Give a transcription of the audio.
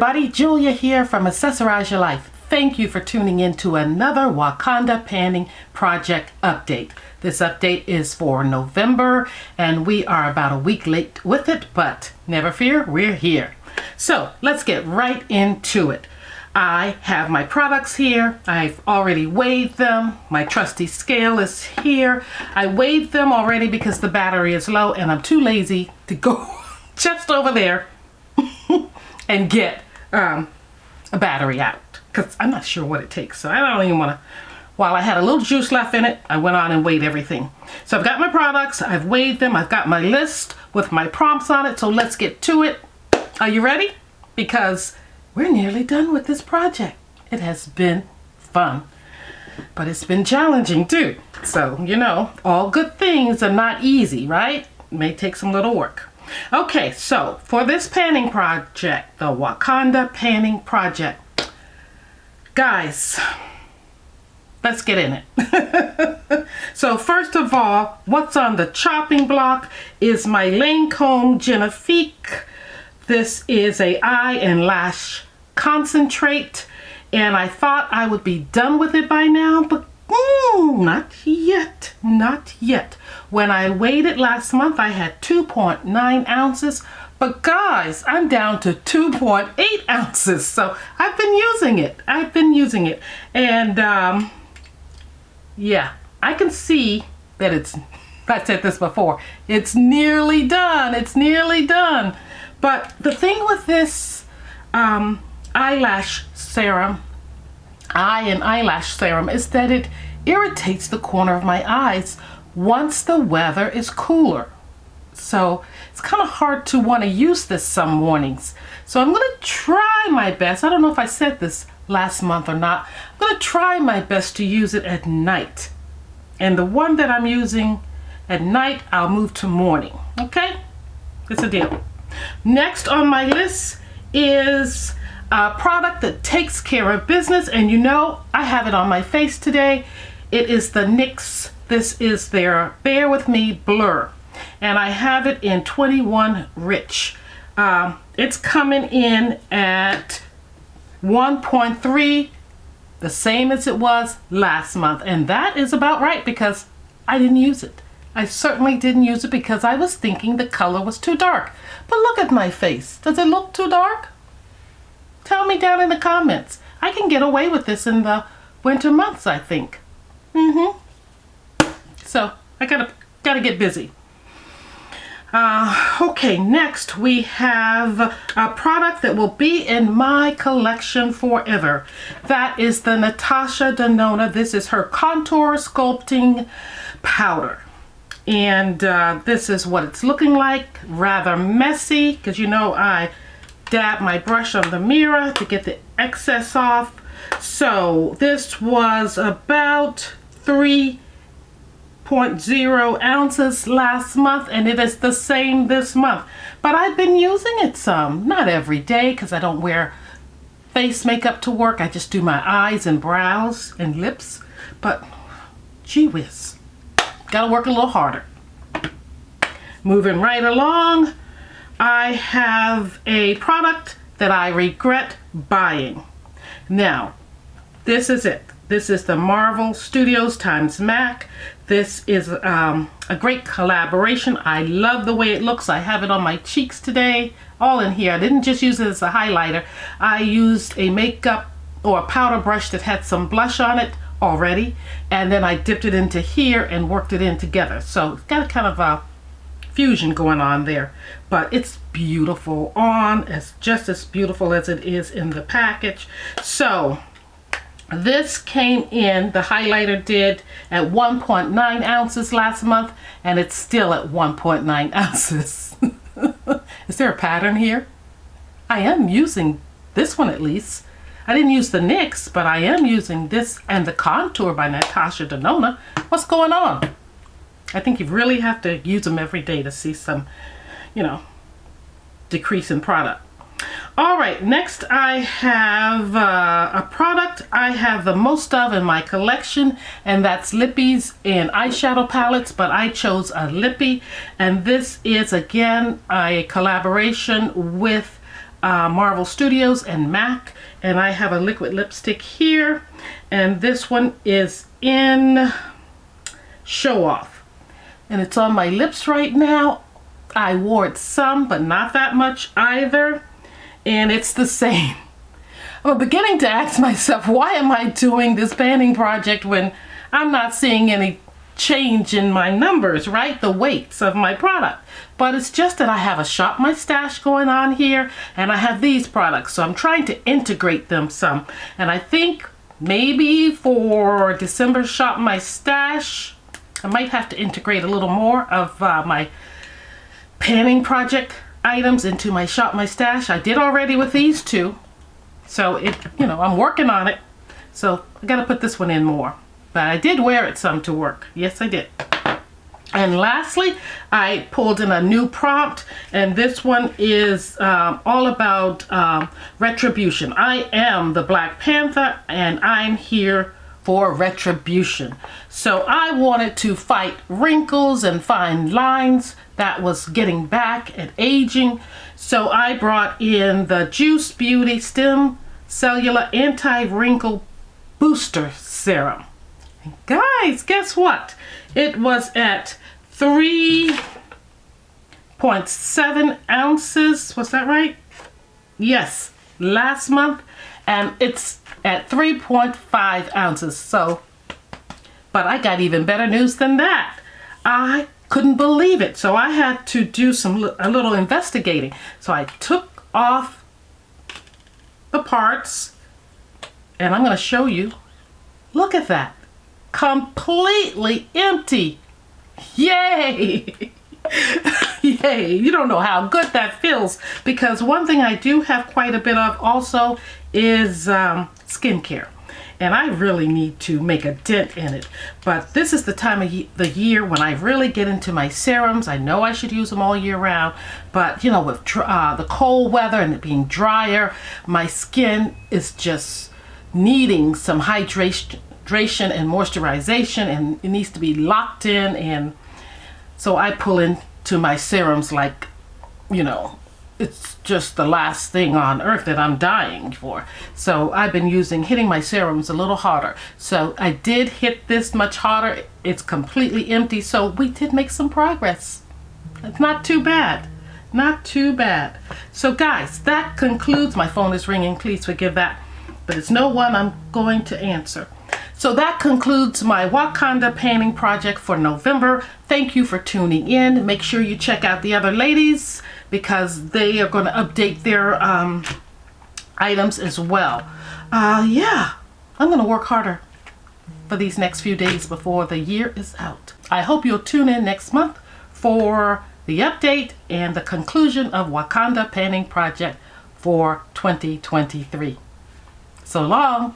everybody, Julia here from Accessorize Your Life. Thank you for tuning in to another Wakanda panning project update. This update is for November and we are about a week late with it, but never fear, we're here. So let's get right into it. I have my products here. I've already weighed them. My trusty scale is here. I weighed them already because the battery is low and I'm too lazy to go just over there and get a battery out because I'm not sure what it takes. So I don't even want to, while I had a little juice left in it, I went on and weighed everything. So I've got my products, I've weighed them, I've got my list with my prompts on it. So let's get to it. Are you ready? Because we're nearly done with this project. It has been fun, but it's been challenging too. So, you know, all good things are not easy, right? It may take some little work. Okay, so for this panning project, the Wakanda panning project, guys, let's get in it. So first of all, what's on the chopping block is my Lancome Jifi. This is a eye and lash concentrate, and I thought I would be done with it by now, but not yet, not yet. When I weighed it last month, I had 2.9 ounces, but guys, I'm down to 2.8 ounces. So I've been using it. And yeah, I can see that I said this before, it's nearly done. It's nearly done. But the thing with this eyelash serum, eye and eyelash serum, is that it irritates the corner of my eyes once the weather is cooler. So it's kind of hard to want to use this some mornings. So I'm going to try my best. I don't know if I said this last month or not. I'm going to try my best to use it at night. And the one that I'm using at night, I'll move to morning. Okay? It's a deal. Next on my list is a product that takes care of business, and you know I have it on my face today. It is the NYX. This is their Bear With Me Blur, and I have it in 21 Rich. It's coming in at 1.3, the same as it was last month, and that is about right because I didn't use it. I certainly didn't use it because I was thinking the color was too dark. But look at my face. Does it look too dark? Tell me down in the comments. I can get away with this in the winter months, I think. So I gotta get busy. Okay, next we have a product that will be in my collection forever. That is the Natasha Denona. This is her contour sculpting powder. And this is what it's looking like. Rather messy, because you know I dab my brush on the mirror to get the excess off. So this was about 3.0 ounces last month, and it is the same this month. But I've been using it some, not every day because I don't wear face makeup to work. I just do my eyes and brows and lips. But gee whiz, gotta work a little harder. Moving right along, I have a product that I regret buying. Now, this is it. This is the Marvel Studios x MAC. This is a great collaboration. I love the way it looks. I have it on my cheeks today, all in here. I didn't just use it as a highlighter. I used a makeup or a powder brush that had some blush on it already, and then I dipped it into here and worked it in together. So it's got a kind of a fusion going on there, but it's beautiful on. It's just as beautiful as it is in the package. So this came in, the highlighter did, at 1.9 ounces last month, and it's still at 1.9 ounces. Is there a pattern here? I am using this one at least. I didn't use the NYX, but I am using this and the contour by Natasha Denona. What's going on? I think you really have to use them every day to see some, you know, decrease in product. All right, next I have a product I have the most of in my collection, and that's lippies and eyeshadow palettes, but I chose a lippy, and this is again a collaboration with Marvel Studios and MAC, and I have a liquid lipstick here, and this one is in Show Off, and it's on my lips right now. I wore it some, but not that much either, and it's the same. I'm beginning to ask myself, why am I doing this panning project when I'm not seeing any change in my numbers, right? The weights of my product. But it's just that I have a Shop My Stash going on here, and I have these products, so I'm trying to integrate them some. And I think maybe for December Shop My Stash, I might have to integrate a little more of my panning project items into my Shop My Stash. I did already with these two, so I'm working on it. So I gotta put this one in more. But I did wear it some to work. Yes, I did. And lastly, I pulled in a new prompt, and this one is all about retribution. I am the Black Panther, and I'm here for retribution. So I wanted to fight wrinkles and fine lines that was getting back and aging. So I brought in the Juice Beauty Stem Cellular Anti-Wrinkle Booster Serum. And guys, guess what? It was at 3.7 ounces. Was that right? Yes, last month. And it's at 3.5 ounces. So, but I got even better news than that. I couldn't believe it. So I had to do a little investigating. So I took off the parts, and I'm going to show you. Look at that. Completely empty. Yay! Yay! You don't know how good that feels, because one thing I do have quite a bit of also is skincare, and I really need to make a dent in it. But this is the time of the year when I really get into my serums. I know I should use them all year round, but you know, with the cold weather and it being drier, my skin is just needing some hydration and moisturization, and it needs to be locked in. And so I pull into my serums like, it's just the last thing on earth that I'm dying for. So I've been hitting my serums a little harder. So I did hit this much harder. It's completely empty. So we did make some progress. It's not too bad. Not too bad. So guys, that concludes. My phone is ringing. Please forgive that. But it's no one I'm going to answer. So that concludes my Wakanda panning project for November. Thank you for tuning in. Make sure you check out the other ladies, because they are going to update their items as well. Yeah, I'm going to work harder for these next few days before the year is out. I hope you'll tune in next month for the update and the conclusion of Wakanda panning project for 2023. So long.